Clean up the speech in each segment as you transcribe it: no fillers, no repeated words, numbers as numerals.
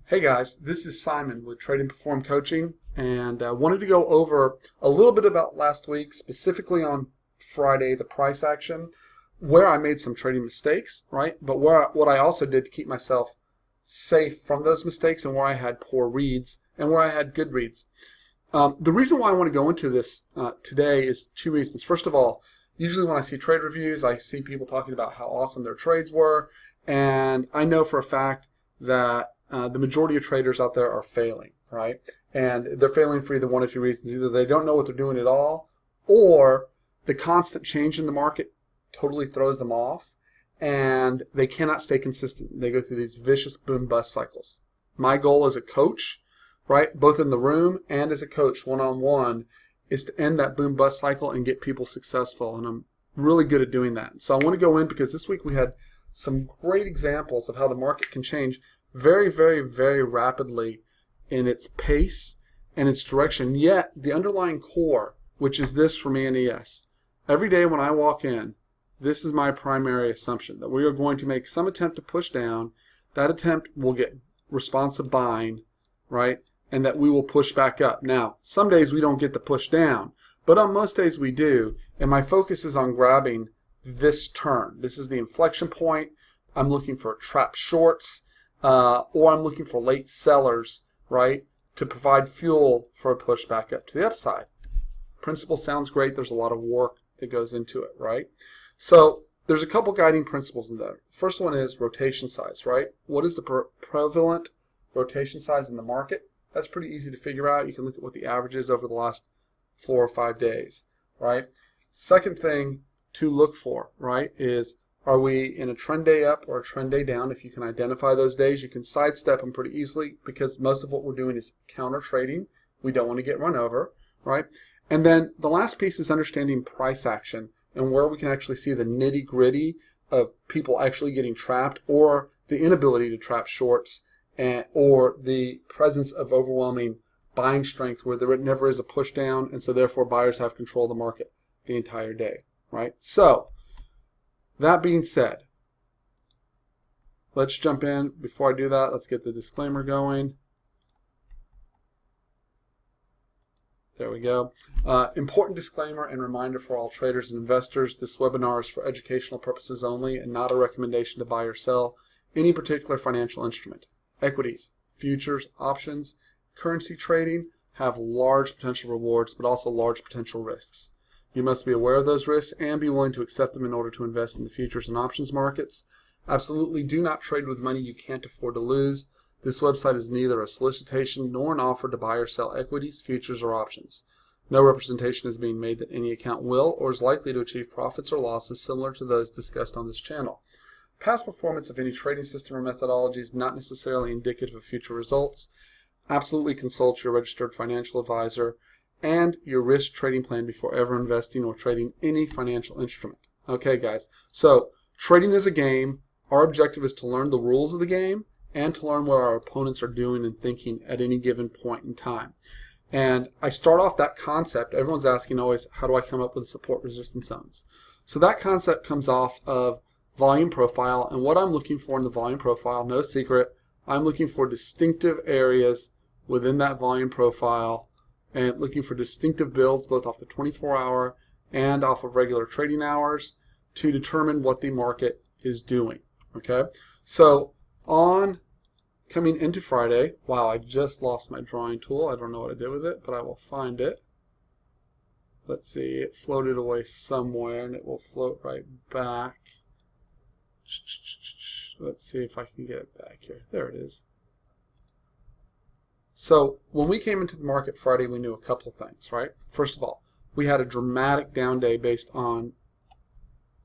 Hey guys, this is Simon with Trade and Perform Coaching, and I wanted to go over a little bit about last week, specifically on Friday, the price action, where I made some trading mistakes, right? But what I also did to keep myself safe from those mistakes, and where I had poor reads and where I had good reads. The reason why I want to go into this today is two reasons. First of all, usually when I see trade reviews, I see people talking about how awesome their trades were, and I know for a fact that the majority of traders out there are failing, right? And they're failing for either one or two reasons. Either they don't know what they're doing at all, or the constant change in the market totally throws them off, and they cannot stay consistent. They go through these vicious boom-bust cycles. My goal as a coach, right, both in the room and as a coach one-on-one, is to end that boom-bust cycle and get people successful, and I'm really good at doing that. So I want to go in because this week we had some great examples of how the market can change very, very, very rapidly in its pace and its direction. Yet the underlying core, which is this for me and ES, every day when I walk in, this is my primary assumption, that we are going to make some attempt to push down. That attempt will get responsive buying, right? And that we will push back up. Now, some days we don't get the push down, but on most days we do. And my focus is on grabbing this turn. This is the inflection point. I'm looking for trap shorts. Or I'm looking for late sellers, right, to provide fuel for a push back up to the upside. Principle sounds great. There's a lot of work that goes into it, right? So there's a couple guiding principles in there. First one is rotation size, right? What is the prevalent rotation size in the market? That's pretty easy to figure out. You can look at what the average is over the last 4 or 5 days, right? Second thing to look for, right, is are we in a trend day up or a trend day down? If you can identify those days, you can sidestep them pretty easily because most of what we're doing is counter trading. We don't want to get run over, right? And then the last piece is understanding price action and where we can actually see the nitty gritty of people actually getting trapped or the inability to trap shorts or the presence of overwhelming buying strength where there never is a push down, and so therefore buyers have control of the market the entire day, right? So that being said, let's jump in. Before I do that, let's get the disclaimer going. There we go. Important disclaimer and reminder for all traders and investors. This webinar is for educational purposes only and not a recommendation to buy or sell any particular financial instrument. Equities, futures, options, currency trading have large potential rewards but also large potential risks. You must be aware of those risks and be willing to accept them in order to invest in the futures and options markets. Absolutely do not trade with money you can't afford to lose. This website is neither a solicitation nor an offer to buy or sell equities, futures, or options. No representation is being made that any account will or is likely to achieve profits or losses similar to those discussed on this channel. Past performance of any trading system or methodology is not necessarily indicative of future results. Absolutely consult your registered financial advisor and your risk trading plan before ever investing or trading any financial instrument. Okay, guys, so trading is a game. Our objective is to learn the rules of the game and to learn what our opponents are doing and thinking at any given point in time. And I start off that concept. Everyone's asking always, how do I come up with support resistance zones? So that concept comes off of volume profile, and what I'm looking for in the volume profile, no secret, I'm looking for distinctive areas within that volume profile and looking for distinctive builds both off the 24-hour and off of regular trading hours to determine what the market is doing. Okay, so on coming into Friday, wow, I just lost my drawing tool. I don't know what I did with it, but I will find it. Let's see, it floated away somewhere and it will float right back. Let's see if I can get it back here. There it is. So when we came into the market Friday, we knew a couple of things, right? First of all, we had a dramatic down day based on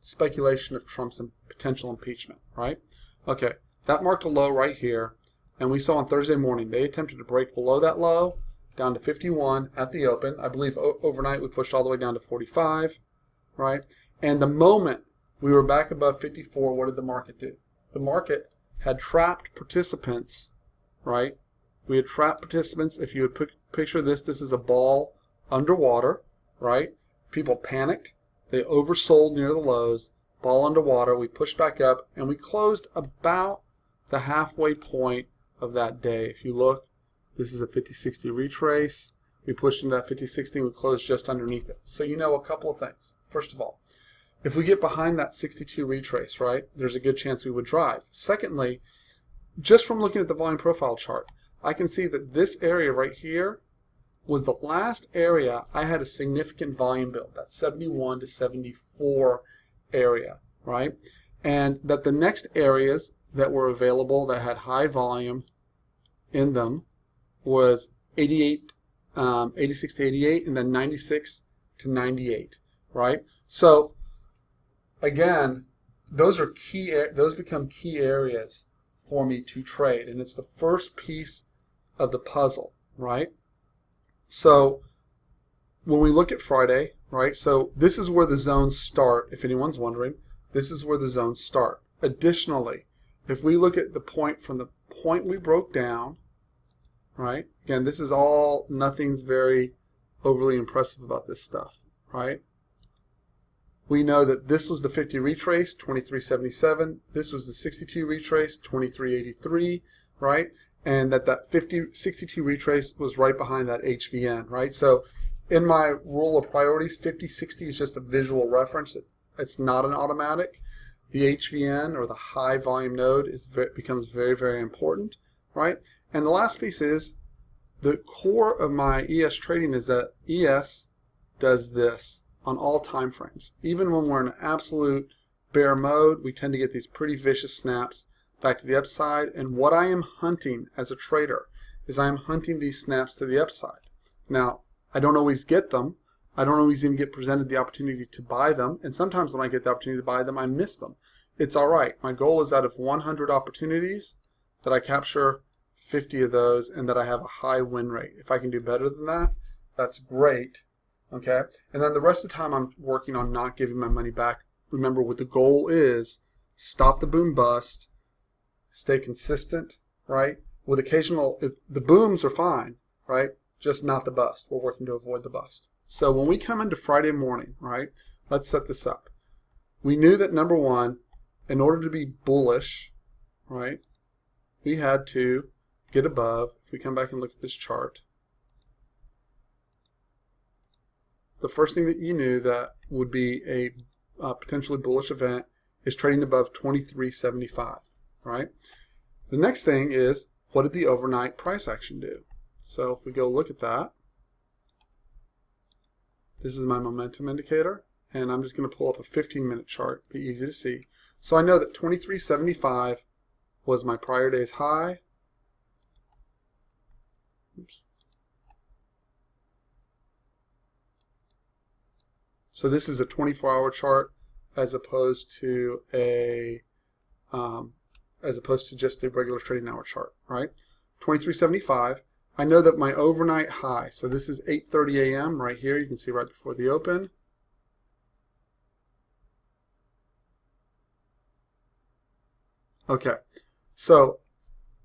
speculation of Trump's potential impeachment, right? Okay, that marked a low right here, and we saw on Thursday morning they attempted to break below that low down to 51 at the open. I believe overnight we pushed all the way down to 45, right? And the moment we were back above 54, what did the market do? The market had trapped participants, right? We had trapped participants. If you would picture this is a ball underwater, right? People panicked. They oversold near the lows. Ball underwater. We pushed back up, and we closed about the halfway point of that day. If you look, this is a 50-60 retrace. We pushed into that 50-60 and we closed just underneath it. So you know a couple of things. First of all, if we get behind that 62 retrace, right, there's a good chance we would drive. Secondly, just from looking at the volume profile chart, I can see that this area right here was the last area I had a significant volume build, that 71 to 74 area, right? And that the next areas that were available that had high volume in them was 86 to 88, and then 96 to 98, right? So again, those become key areas for me to trade, and it's the first piece of the puzzle, right? So when we look at Friday, right, so this is where the zones start, if anyone's wondering. This is where the zones start. Additionally, if we look at the point from the point we broke down, right, again, this is all, nothing's very overly impressive about this stuff, right? We know that this was the 50 retrace, 2377. This was the 62 retrace, 2383, right? And that 62 retrace was right behind that HVN, right? So in my rule of priorities, 50-60 is just a visual reference. It's not an automatic. The HVN, or the high volume node, becomes very, very important, right? And the last piece is the core of my ES trading is that ES does this on all time frames. Even when we're in absolute bear mode, we tend to get these pretty vicious snaps back to the upside. And what I am hunting as a trader is I am hunting these snaps to the upside. Now, I don't always get them. I don't always even get presented the opportunity to buy them. And sometimes when I get the opportunity to buy them, I miss them. It's all right. My goal is out of 100 opportunities that I capture 50 of those and that I have a high win rate. If I can do better than that, that's great. Okay? And then the rest of the time I'm working on not giving my money back. Remember what the goal is: stop the boom bust, stay consistent, right? With occasional, the booms are fine, right? Just not the bust. We're working to avoid the bust. So when we come into Friday morning, right, let's set this up. We knew that number one, in order to be bullish, right, we had to get above. If we come back and look at this chart, the first thing that you knew that would be a potentially bullish event is trading above 2375, right? The next thing is, what did the overnight price action do? So if we go look at that, this is my momentum indicator, and I'm just going to pull up a 15-minute chart, be easy to see. So I know that 2375 was my prior day's high. Oops. So this is a 24-hour chart as opposed to just a regular trading hour chart, right? 2375. I know that my overnight high, so this is 8:30 a.m. right here. You can see right before the open. Okay, so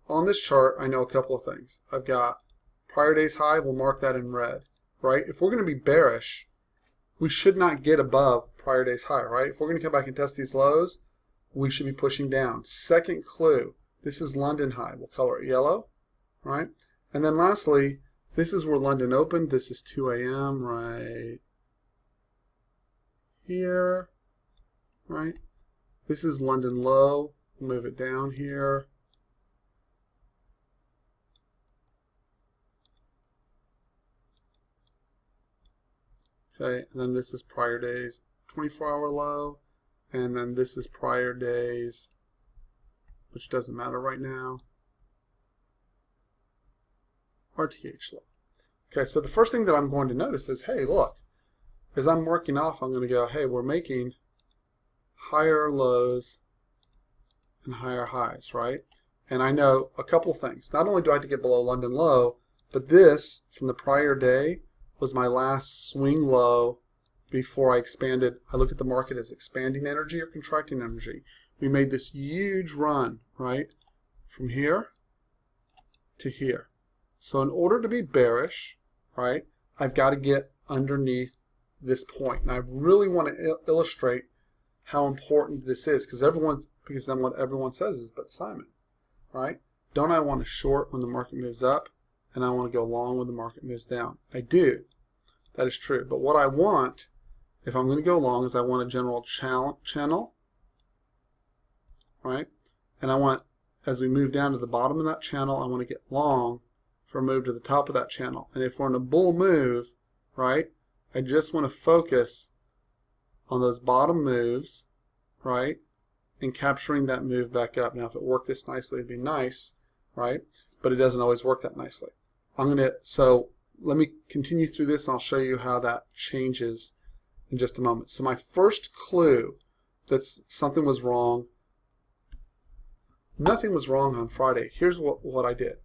on this chart, I know a couple of things. I've got prior day's high. We'll mark that in red, right? If we're going to be bearish, we should not get above prior day's high, right? If we're going to come back and test these lows, we should be pushing down. Second clue, this is London high. We'll color it yellow, right? And then lastly, this is where London opened. This is 2 a.m. right here, right? This is London low. Move it down here. Okay, and then this is prior days 24-hour low, and then this is prior days, which doesn't matter right now, RTH low. Okay, so the first thing that I'm going to notice is, hey, look, as I'm working off, I'm going to go, hey, we're making higher lows and higher highs, right? And I know a couple things. Not only do I have to get below London low, but this from the prior day was my last swing low before I expanded. I look at the market as expanding energy or contracting energy. We made this huge run, right, from here to here. So in order to be bearish, right, I've got to get underneath this point. And I really want to illustrate how important this is, because then what everyone says is, but Simon, right, don't I want to short when the market moves up, and I want to go long when the market moves down? I do. That is true. But what I want, if I'm going to go long, is I want a general channel, right? And I want, as we move down to the bottom of that channel, I want to get long for a move to the top of that channel. And if we're in a bull move, right, I just want to focus on those bottom moves, right, and capturing that move back up. Now, if it worked this nicely, it'd be nice, right? But it doesn't always work that nicely. So let me continue through this, and I'll show you how that changes in just a moment. So my first clue that something was wrong, nothing was wrong on Friday. Here's what I did.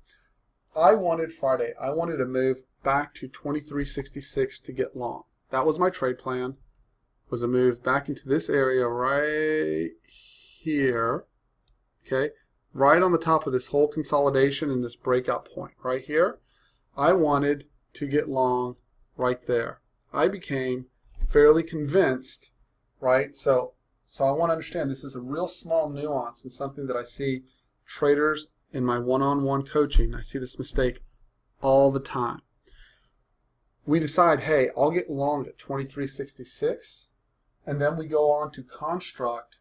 I wanted to move back to 2366 to get long. That was my trade plan, was a move back into this area right here, okay, right on the top of this whole consolidation and this breakout point right here. I wanted to get long right there. I became fairly convinced, right? So I want to understand this is a real small nuance and something that I see traders in my one-on-one coaching. I see this mistake all the time. We decide, hey, I'll get long at 2366, and then we go on to construct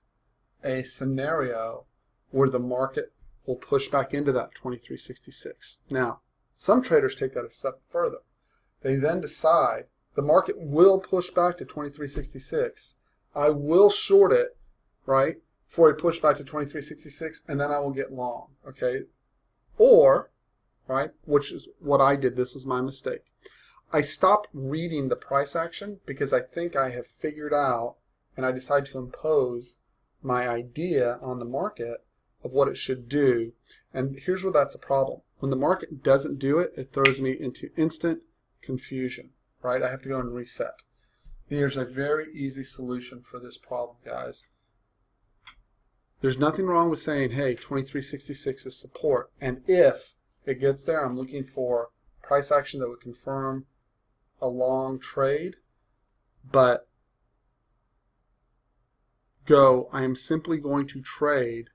a scenario where the market will push back into that 2366. Now, some traders take that a step further. They then decide the market will push back to 2366. I will short it, right, before it push back to 2366, and then I will get long, okay? Or, right, which is what I did. This was my mistake. I stopped reading the price action because I think I have figured out, and I decide to impose my idea on the market of what it should do. And here's where that's a problem. When the market doesn't do it, it throws me into instant confusion, right? I have to go and reset. There's a very easy solution for this problem, guys. There's nothing wrong with saying, hey, 2366 is support. And if it gets there, I'm looking for price action that would confirm a long trade, but I am simply going to trade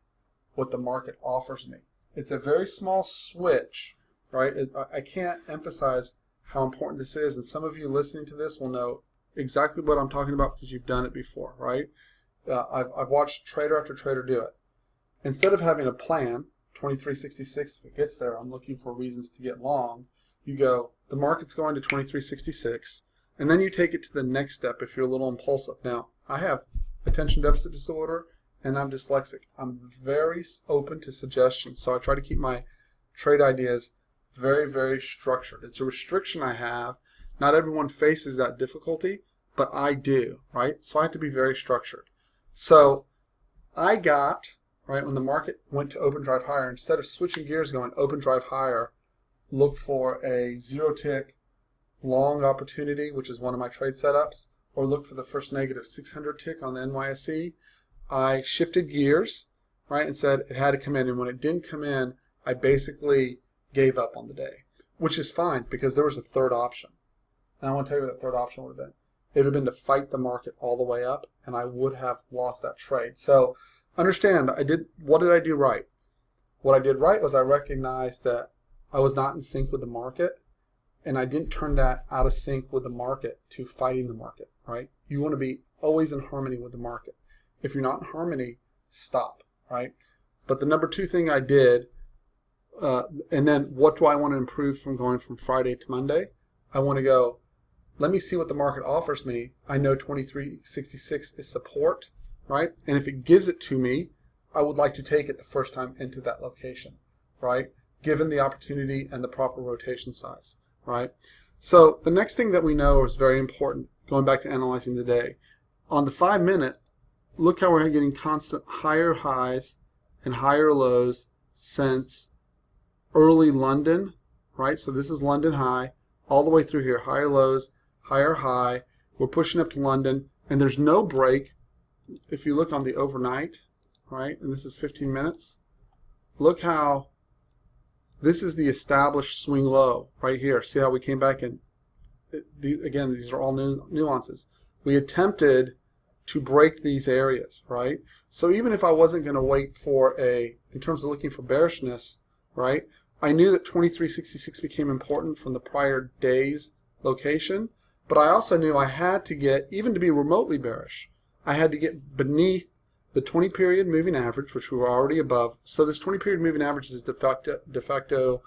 what the market offers me. It's a very small switch, right? I can't emphasize how important this is, and some of you listening to this will know exactly what I'm talking about because you've done it before, right? I've watched trader after trader do it. Instead of having a plan, 2366, if it gets there, I'm looking for reasons to get long. You go, the market's going to 2366, and then you take it to the next step if you're a little impulsive. Now, I have attention deficit disorder, and I'm dyslexic. I'm very open to suggestions, so I try to keep my trade ideas very, very structured. It's a restriction I have. Not everyone faces that difficulty, but I do, right? So I have to be very structured. So I got, right, when the market went to open drive higher, instead of switching gears going open drive higher, look for a zero tick long opportunity, which is one of my trade setups, or look for the first negative 600 tick on the NYSE. I shifted gears, right, and said it had to come in. And when it didn't come in, I basically gave up on the day, which is fine because there was a third option. And I want to tell you what that third option would have been. It would have been to fight the market all the way up, and I would have lost that trade. So understand, what did I do right? What I did right was I recognized that I was not in sync with the market, and I didn't turn that out of sync with the market to fighting the market, right? You want to be always in harmony with the market. If you're not in harmony, stop, right? But the number two thing I did, and then what do I want to improve from going from Friday to Monday? I want to go, let me see what the market offers me. I know 2366 is support, right? And if it gives it to me, I would like to take it the first time into that location, right? Given the opportunity and the proper rotation size, right? So the next thing that we know is very important, going back to analyzing the day. On the 5 minute, look how we're getting constant higher highs and higher lows since early London, right? So this is London high, all the way through here, higher lows, higher high. We're pushing up to London, and there's no break. If you look on the overnight, right, and this is 15 minutes, look how this is the established swing low right here. See how we came back in? Again, these are all nuances. We attempted to break these areas, right? So even if I wasn't going to wait for in terms of looking for bearishness, right? I knew that 2366 became important from the prior day's location, but I also knew I had to get, even to be remotely bearish, I had to get beneath the 20 period moving average, which we were already above. So this 20 period moving average is de facto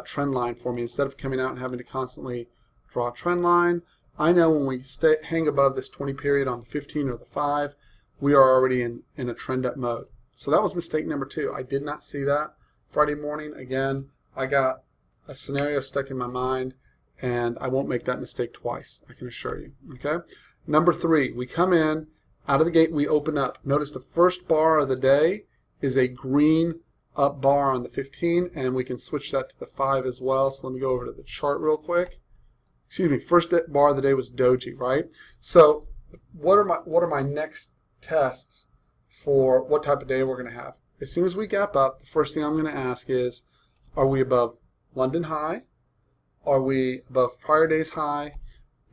trend line for me. Instead of coming out and having to constantly draw a trend line, I know when we hang above this 20 period on the 15 or the 5, we are already in a trend up mode. So that was mistake number 2. I did not see that Friday morning. Again, I got a scenario stuck in my mind, and I won't make that mistake twice, I can assure you. Okay. Number 3, we come in, out of the gate we open up. Notice the first bar of the day is a green up bar on the 15, and we can switch that to the 5 as well. So let me go over to the chart real quick. Excuse me, first bar of the day was doji, right? So what are my next tests for what type of day we're going to have? As soon as we gap up, the first thing I'm going to ask is, are we above London high? Are we above prior day's high?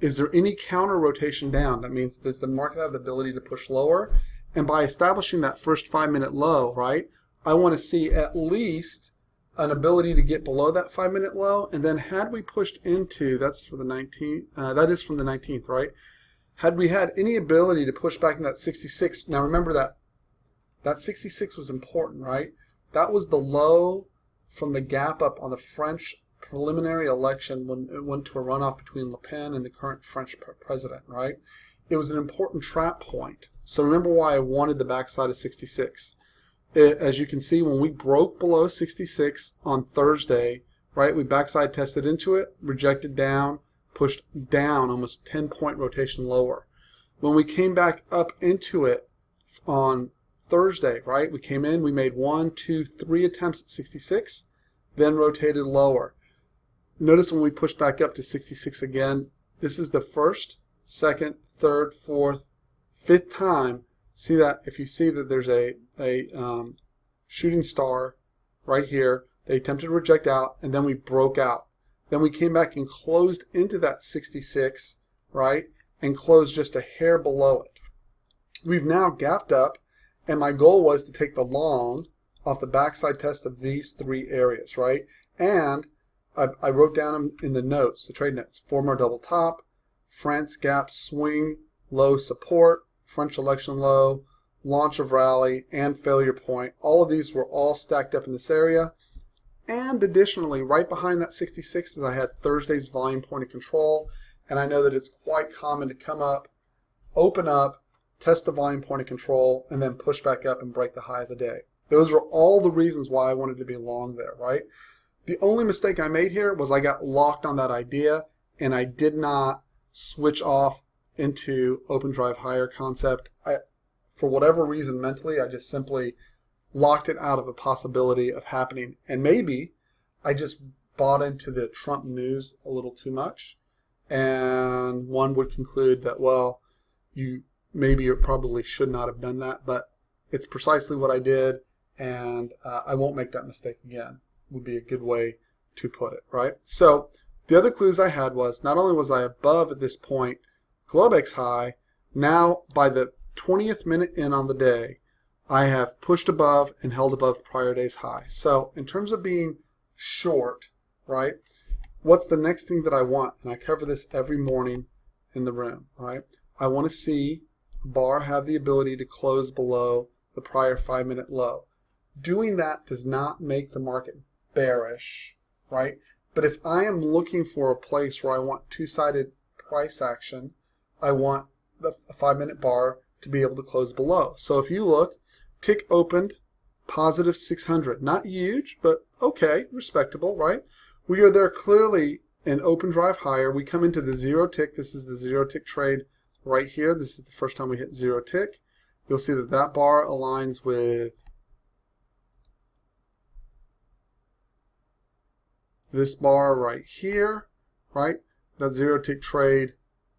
Is there any counter rotation down? That means, does the market have the ability to push lower? And by establishing that first 5-minute low, right, I want to see at least an ability to get below that 5-minute low. And then had we pushed into, that's for the 19th, that is from the 19th, right? Had we had any ability to push back in that 66, now remember that 66 was important, right? That was the low from the gap up on the French preliminary election when it went to a runoff between Le Pen and the current French president, right? It was an important trap point. So remember why I wanted the backside of 66. As you can see, when we broke below 66 on Thursday, right, we backside tested into it, rejected down, pushed down almost 10-point rotation lower. When we came back up into it on Thursday, right, we came in, we made 1, 2, 3 attempts at 66, then rotated lower. Notice when we pushed back up to 66 again, this is the first, second, third, fourth, fifth time. See that? If you see that there's a shooting star right here, they attempted to reject out, and then we broke out. Then we came back and closed into that 66, right, and closed just a hair below it. We've now gapped up, and my goal was to take the long off the backside test of these 3 areas, right? And I wrote down them in the notes, the trade notes. Former double top, France gap swing, low support, French election low, launch of rally, and failure point. All of these were all stacked up in this area. And additionally, right behind that 66 is I had Thursday's volume point of control. And I know that it's quite common to come up, open up, test the volume point of control, and then push back up and break the high of the day. Those were all the reasons why I wanted to be long there, right? The only mistake I made here was I got locked on that idea, and I did not switch off into open drive higher concept. For whatever reason, mentally, I just simply locked it out of a possibility of happening. And maybe I just bought into the Trump news a little too much. And one would conclude that, well, you probably should not have done that, but it's precisely what I did, and I won't make that mistake again, would be a good way to put it, right? So the other clues I had was, not only was I above at this point Globex high, now by the 20th minute in on the day, I have pushed above and held above prior day's high. So in terms of being short, right, what's the next thing that I want? And I cover this every morning in the room, right? I want to see a bar have the ability to close below the prior 5-minute low. Doing that does not make the market bearish, right? But if I am looking for a place where I want two-sided price action, I want the 5-minute bar to be able to close below. So if you look, tick opened positive 600. Not huge, but okay, respectable, right? We are there clearly in open drive higher. We come into the 0 tick. This is the 0 tick trade right here. This is the first time we hit 0 tick. You'll see that that bar aligns with this bar right here, right? That 0 tick trade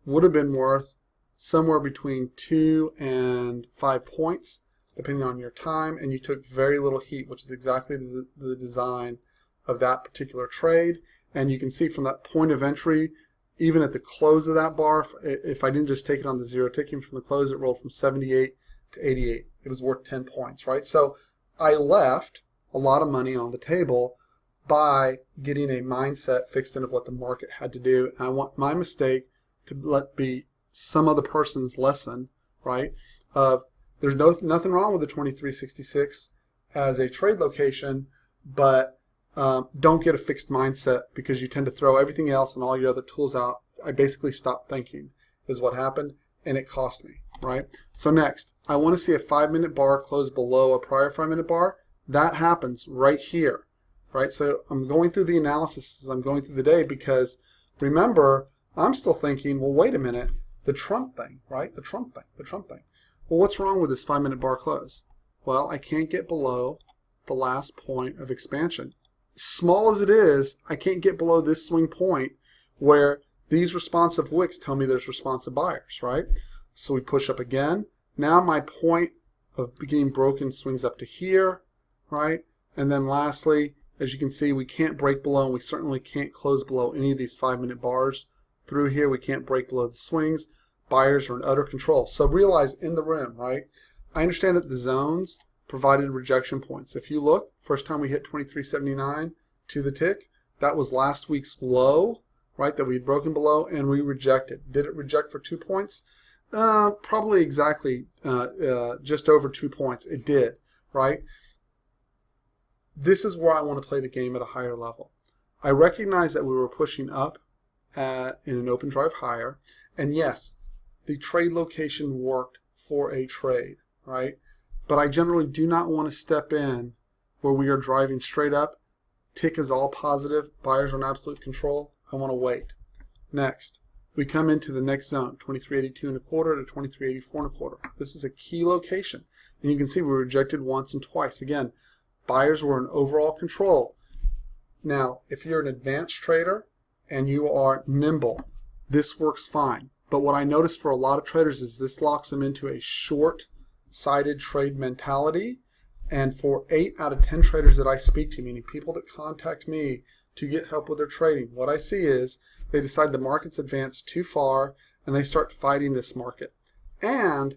would have been worth somewhere between 2 and 5 points, depending on your time, and you took very little heat, which is exactly the design of that particular trade. And you can see from that point of entry, even at the close of that bar, if I didn't just take it on the 0 ticking from the close, it rolled from 78 to 88. It was worth 10 points, right? So I left a lot of money on the table by getting a mindset fixed into what the market had to do. And I want my mistake to let be some other person's lesson, right? Of there's nothing wrong with the 2366 as a trade location, but don't get a fixed mindset because you tend to throw everything else and all your other tools out. I basically stopped thinking is what happened, and it cost me, right? So next, I want to see a 5-minute bar close below a prior 5-minute bar. That happens right here, right? So I'm going through the analysis as I'm going through the day because remember, I'm still thinking, well, wait a minute, the Trump thing, right? The Trump thing. Well, what's wrong with this 5-minute bar close? Well, I can't get below the last point of expansion. Small as it is, I can't get below this swing point where these responsive wicks tell me there's responsive buyers, right? So we push up again. Now my point of beginning broken swings up to here, right? And then lastly, as you can see, we can't break below, and we certainly can't close below any of these 5-minute bars. Through here, we can't break below the swings. Buyers are in utter control. So realize in the room, right? I understand that the zones provided rejection points. If you look, first time we hit 2379 to the tick, that was last week's low, right, that we had broken below, and we rejected. Did it reject for 2 points? Probably exactly just over 2 points. It did, right? This is where I want to play the game at a higher level. I recognize that we were pushing up in an open drive higher, and yes, the trade location worked for a trade, right? But I generally do not want to step in where we are driving straight up. Tick is all positive. Buyers are in absolute control. I want to wait. Next, we come into the next zone, 2382 and a quarter to 2384 and a quarter. This is a key location. And you can see we rejected once and twice. Again, buyers were in overall control. Now, if you're an advanced trader and you are nimble, this works fine. But what I notice for a lot of traders is this locks them into a short-sided trade mentality. And for 8 out of 10 traders that I speak to, meaning people that contact me to get help with their trading, what I see is they decide the market's advanced too far and they start fighting this market. And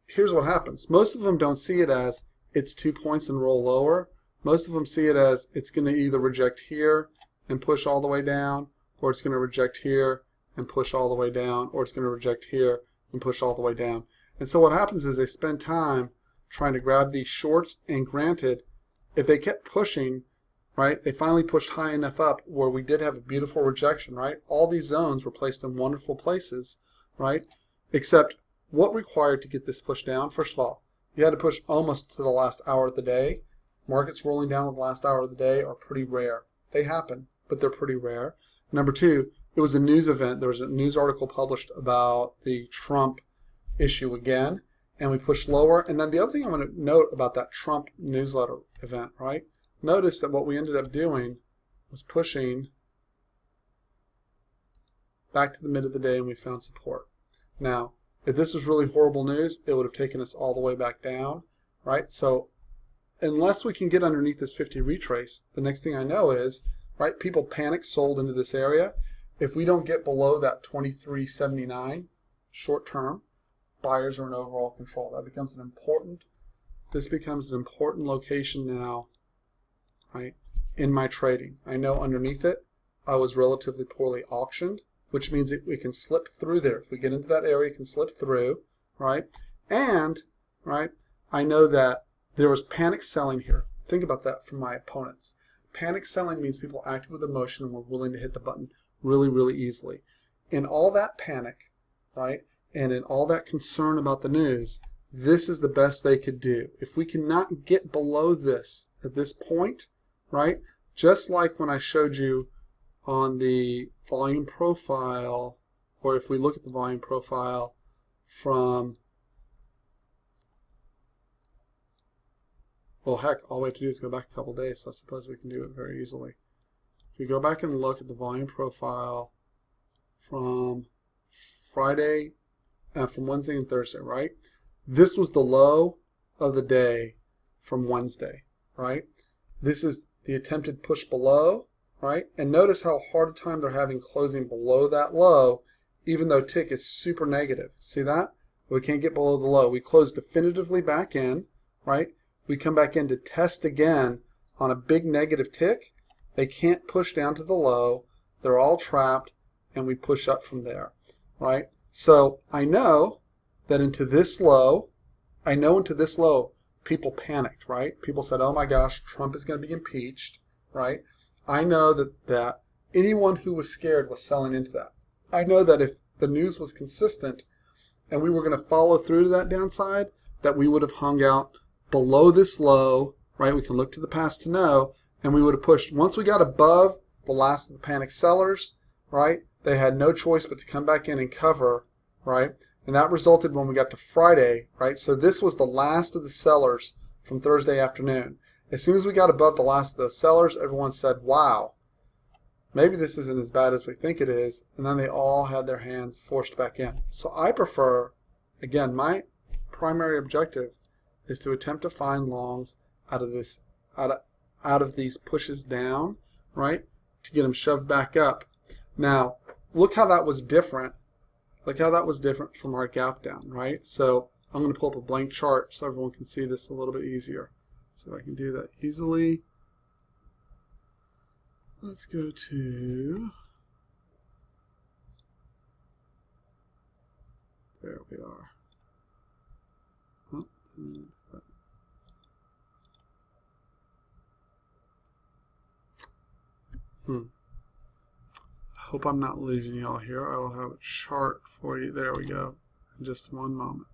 here's what happens. Most of them don't see it as it's 2 points and roll lower. Most of them see it as it's going to either reject here and push all the way down, or it's going to reject here and push all the way down, or it's going to reject here and push all the way down. And so what happens is they spend time trying to grab these shorts, and granted, if they kept pushing, right, they finally pushed high enough up where we did have a beautiful rejection, right? All these zones were placed in wonderful places, right? Except what required to get this push down? First of all, you had to push almost to the last hour of the day. Markets rolling down with the last hour of the day are pretty rare. They happen, but they're pretty rare. Number two, it was a news event. There was a news article published about the Trump issue again, and we pushed lower. And then the other thing I want to note about that Trump newsletter event, right? Notice that what we ended up doing was pushing back to the mid of the day, and we found support. Now, if this was really horrible news, it would have taken us all the way back down, right? So unless we can get underneath this 50 retrace, the next thing I know is, right, people panic sold into this area. If we don't get below that 2379 short term, buyers are in overall control. That becomes an important, this becomes an important location now, right, in my trading. I know underneath it, I was relatively poorly auctioned, which means we can slip through there. If we get into that area, it can slip through, right? And, right, I know that there was panic selling here. Think about that from my opponents. Panic selling means people acted with emotion and were willing to hit the button really, really easily. In all that panic, right, and in all that concern about the news, this is the best they could do. If we cannot get below this at this point, right, just like when I showed you on the volume profile, or if we look at the volume profile from, well, heck, all we have to do is go back a couple days, so I suppose we can do it very easily. If we go back and look at the volume profile from Friday, from Wednesday and Thursday, right? This was the low of the day from Wednesday, right? This is the attempted push below, right? And notice how hard a time they're having closing below that low, even though tick is super negative. See that? We can't get below the low. We close definitively back in, right? We come back in to test again on a big negative tick, They can't push down to the low. They're all trapped, and we push up from there, right? So I know that into this low, people panicked, right? People said, oh my gosh, Trump is going to be impeached, right? I know that anyone who was scared was selling into that. I know that if the news was consistent and we were going to follow through to that downside, that we would have hung out below this low, right? We can look to the past to know, and we would have pushed. Once we got above the last of the panic sellers, right, they had no choice but to come back in and cover, right? And that resulted when we got to Friday, right? So this was the last of the sellers from Thursday afternoon. As soon as we got above the last of those sellers, everyone said, wow, maybe this isn't as bad as we think it is. And then they all had their hands forced back in. So I prefer, again, my primary objective is to attempt to find longs out of this, out of these pushes down, right, to get them shoved back up. Now, look how that was different. Look how that was different from our gap down, right? So I'm going to pull up a blank chart so everyone can see this a little bit easier. So I can do that easily. Let's go to, there we are. Oh, hope I'm not losing y'all here. I will have a chart for you. There we go. In just one moment.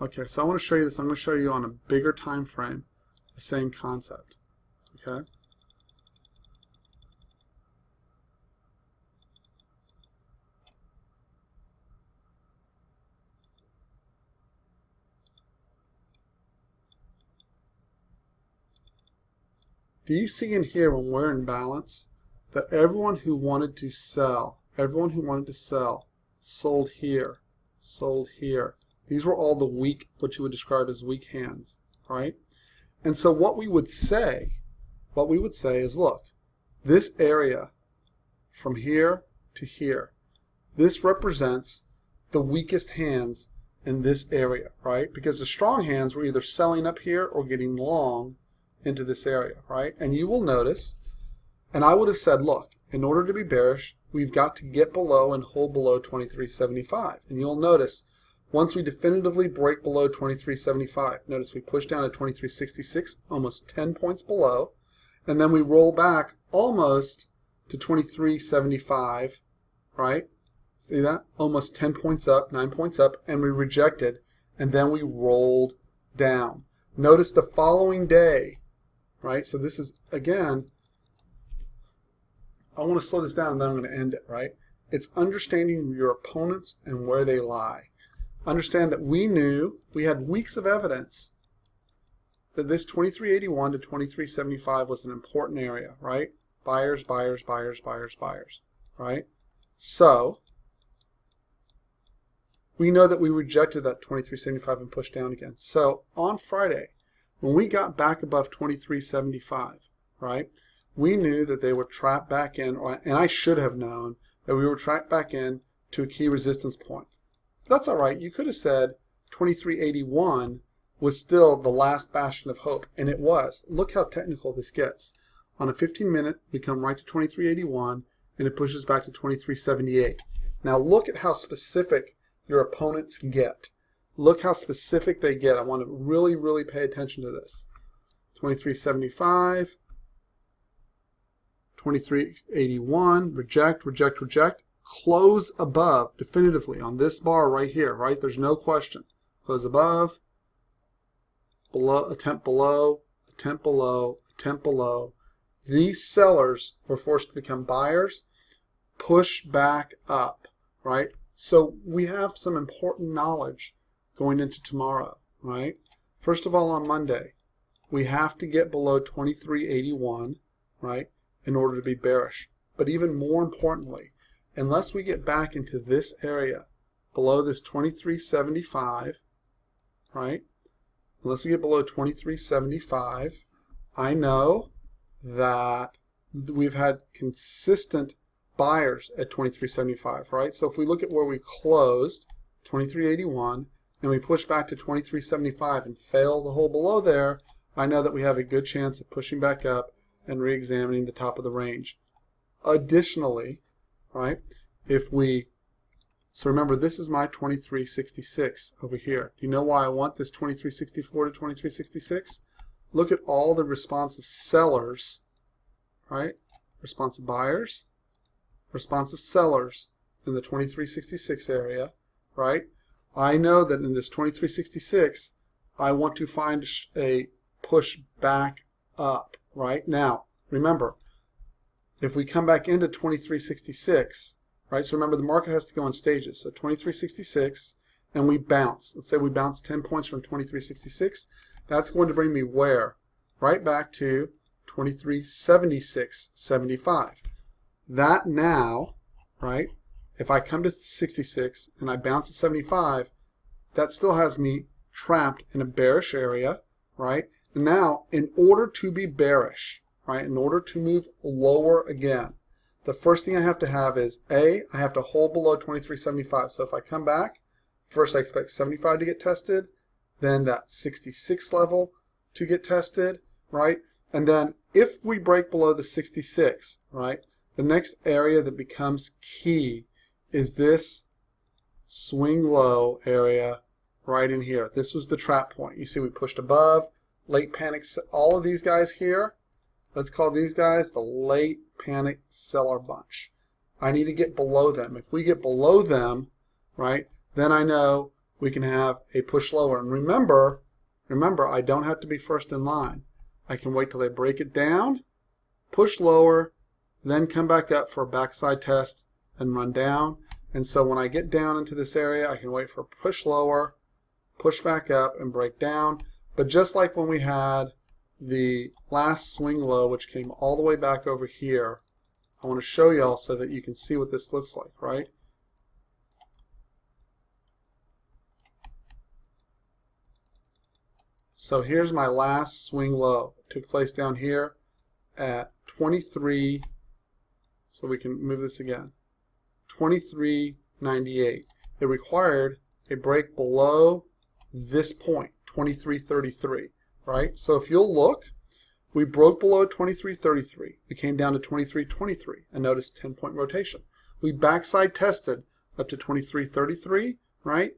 Okay, so I want to show you this. I'm going to show you on a bigger time frame the same concept. Okay. Do you see in here when we're in balance that everyone who wanted to sell, sold here, sold here. These were all the weak, what you would describe as weak hands, right? And so what we would say is, look, this area from here to here, this represents the weakest hands in this area, right? Because the strong hands were either selling up here or getting long into this area, right? And you will notice, and I would have said, look, in order to be bearish, we've got to get below and hold below 23.75. And you'll notice, once we definitively break below 23.75, notice we push down to 23.66, almost 10 points below, and then we roll back almost to 23.75, right? See that? Almost 10 points up, 9 points up, and we rejected, and then we rolled down. Notice the following day, right? So this is, again, I want to slow this down and then I'm going to end it, right? It's understanding your opponents and where they lie. Understand that we knew, we had weeks of evidence that this 2381 to 2375 was an important area, right? Buyers, buyers, buyers, buyers, buyers, right? So we know that we rejected that 2375 and pushed down again. So on Friday, when we got back above 2375, right, we knew that they were trapped back in, and I should have known that we were trapped back in to a key resistance point. That's all right. You could have said 2381 was still the last bastion of hope, and it was. Look how technical this gets. On a 15-minute, we come right to 2381, and it pushes back to 2378. Now look at how specific your opponents get. Look how specific they get. I want to really, really pay attention to this. 2375, 2381, reject, reject, reject. Close above definitively on this bar right here, right? There's no question. Close above, below, attempt below, attempt below, attempt below. These sellers were forced to become buyers, push back up, right? So we have some important knowledge going into tomorrow, right? First of all, on Monday, we have to get below 2381, right, in order to be bearish. But even more importantly, unless we get back into this area below this 2375, right, unless we get below 2375, I know that we've had consistent buyers at 2375, right? So if we look at where we closed, 2381, and we push back to 2375 and fail the hole below there, I know that we have a good chance of pushing back up and re-examining the top of the range. Additionally, right, so remember, this is my 2366 over here. Do you know why I want this 2364 to 2366? Look at all the responsive sellers, right? Responsive buyers, responsive sellers in the 2366 area, right? I know that in this 2366, I want to find a push back up, right? Now, remember, if we come back into 2366, right? So remember, the market has to go in stages. So 2366, and we bounce. Let's say we bounce 10 points from 2366. That's going to bring me where? Right back to 2376.75. That now, right? If I come to 66 and I bounce to 75, that still has me trapped in a bearish area, right? And now, in order to be bearish, right, in order to move lower again, the first thing I have to have is I have to hold below 2375. So if I come back, first I expect 75 to get tested, then that 66 level to get tested, right? And then if we break below the 66, right, the next area that becomes key is this swing low area right in here. This was the trap point. You see we pushed above, late panic, all of these guys here, let's call these guys the late panic seller bunch. I need to get below them. If we get below them, right, then I know we can have a push lower. And remember, I don't have to be first in line. I can wait till they break it down, push lower, then come back up for a backside test and run down. And so when I get down into this area, I can wait for a push lower, push back up, and break down. But just like when we had the last swing low, which came all the way back over here, I want to show y'all so that you can see what this looks like, right? So here's my last swing low. It took place down here at 23, so we can move this again, 23.98. It required a break below this point, 23.33, right? So if you'll look, we broke below 23.33. We came down to 23.23 and notice 10-point rotation. We backside tested up to 23.33, right?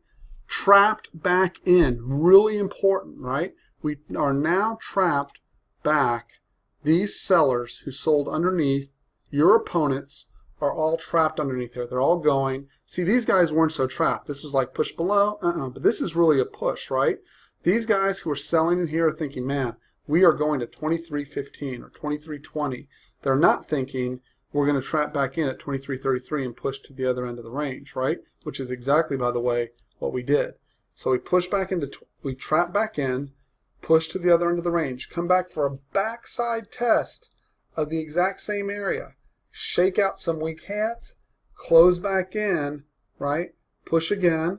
Trapped back in, really important, right? We are now trapped back. These sellers who sold underneath, your opponents are all trapped underneath there. They're all going. See, these guys weren't so trapped. This was like push below, but this is really a push, right? These guys who are selling in here are thinking, man, we are going to 23.15 or 23.20. They're not thinking we're going to trap back in at 23.33 and push to the other end of the range, right? Which is exactly, by the way, what we did. So we push back into, we trap back in, push to the other end of the range, come back for a backside test of the exact same area, shake out some weak hands, close back in, right? Push again,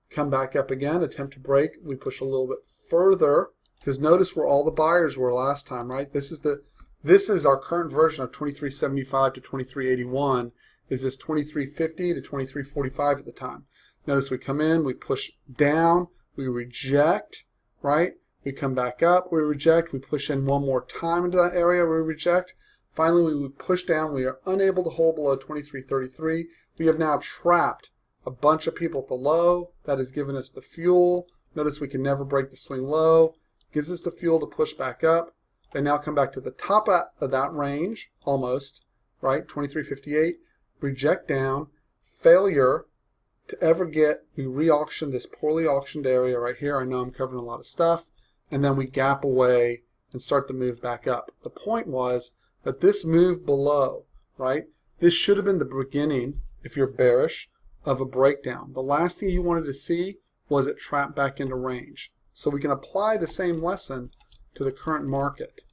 come back up again, attempt to break. We push a little bit further because notice where all the buyers were last time, right? This is our current version of 23.75 to 23.81. Is this 23.50 to 23.45 at the time? Notice we come in, we push down, we reject, right? We come back up, we reject, we push in one more time into that area, we reject. Finally, we would push down. We are unable to hold below 23.33. We have now trapped a bunch of people at the low. That has given us the fuel. Notice we can never break the swing low. Gives us the fuel to push back up. They now come back to the top of that range, almost, right? 23.58. Reject down. Failure to ever get, we re-auction this poorly auctioned area right here. I know I'm covering a lot of stuff. And then we gap away and start to move back up. The point was that this move below, right? This should have been the beginning, if you're bearish, of a breakdown. The last thing you wanted to see was it trap back into range. So we can apply the same lesson to the current market.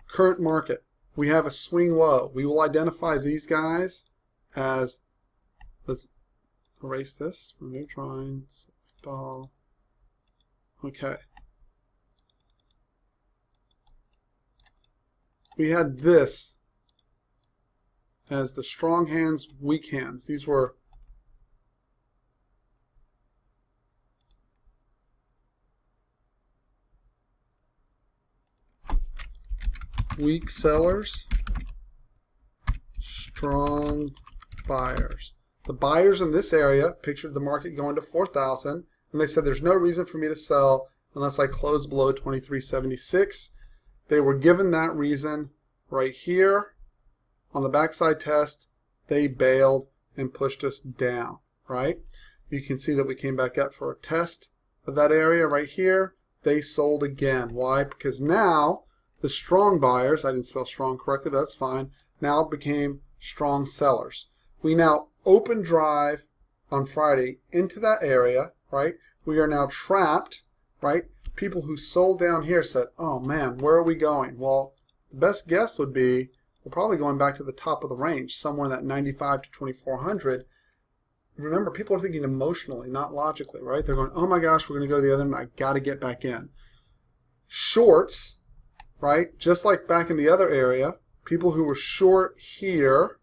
Current market. We have a swing low. We will identify these guys as, let's erase this, remove drawing, select all. Okay. We had this as the strong hands, weak hands. These were weak sellers, strong buyers. The buyers in this area pictured the market going to 4,000, and they said there's no reason for me to sell unless I close below 2376. They were given that reason right here on the backside test. They bailed and pushed us down, right? You can see that we came back up for a test of that area right here. They sold again. Why? Because now the strong buyers, I didn't spell strong correctly, but that's fine, now became strong sellers. We now open drive on Friday into that area, right? We are now trapped, right? People who sold down here said, oh man, where are we going? Well, the best guess would be we're probably going back to the top of the range, somewhere in that 95 to 2400. Remember, people are thinking emotionally, not logically, right? They're going, oh my gosh, we're going to go to the other end. I got to get back in. Shorts, right? Just like back in the other area, people who were short here,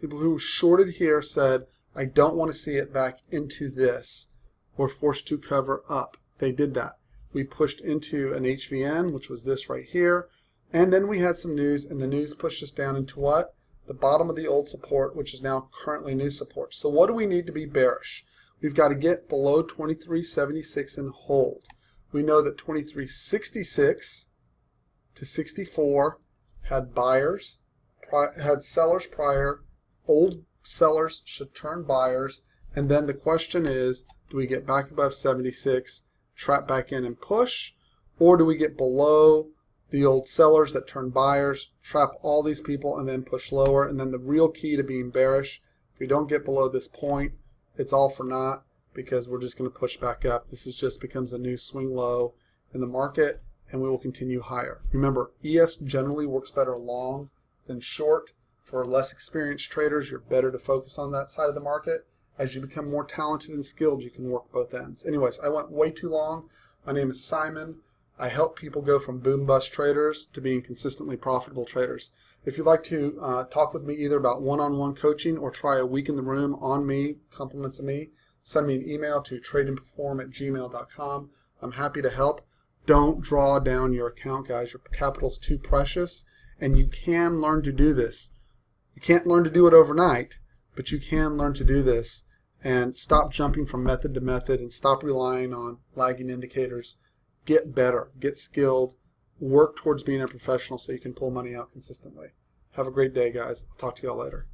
people who shorted here said, I don't want to see it back into this. We're forced to cover up. They did that. We pushed into an HVN, which was this right here. And then we had some news, and the news pushed us down into what? The bottom of the old support, which is now currently new support. So what do we need to be bearish? We've got to get below 2376 and hold. We know that 2366 to 64 had buyers, had sellers prior. Old sellers should turn buyers. And then the question is, do we get back above 76, trap back in and push? Or do we get below the old sellers that turn buyers, trap all these people, and then push lower? And then the real key to being bearish, if we don't get below this point, it's all for naught, because we're just going to push back up. This is just becomes a new swing low in the market, and we will continue higher. Remember, ES generally works better long than short. For less experienced traders, you're better to focus on that side of the market. As you become more talented and skilled, you can work both ends. Anyways, I went way too long. My name is Simon. I help people go from boom bust traders to being consistently profitable traders. If you'd like to talk with me either about one-on-one coaching or try a week in the room on me, compliments of me, send me an email to tradeandperform@gmail.com. I'm happy to help. Don't draw down your account, guys. Your capital's too precious, and you can learn to do this. You can't learn to do it overnight, but you can learn to do this, and stop jumping from method to method and stop relying on lagging indicators. Get better, get skilled, work towards being a professional so you can pull money out consistently. Have a great day, guys. I'll talk to you all later.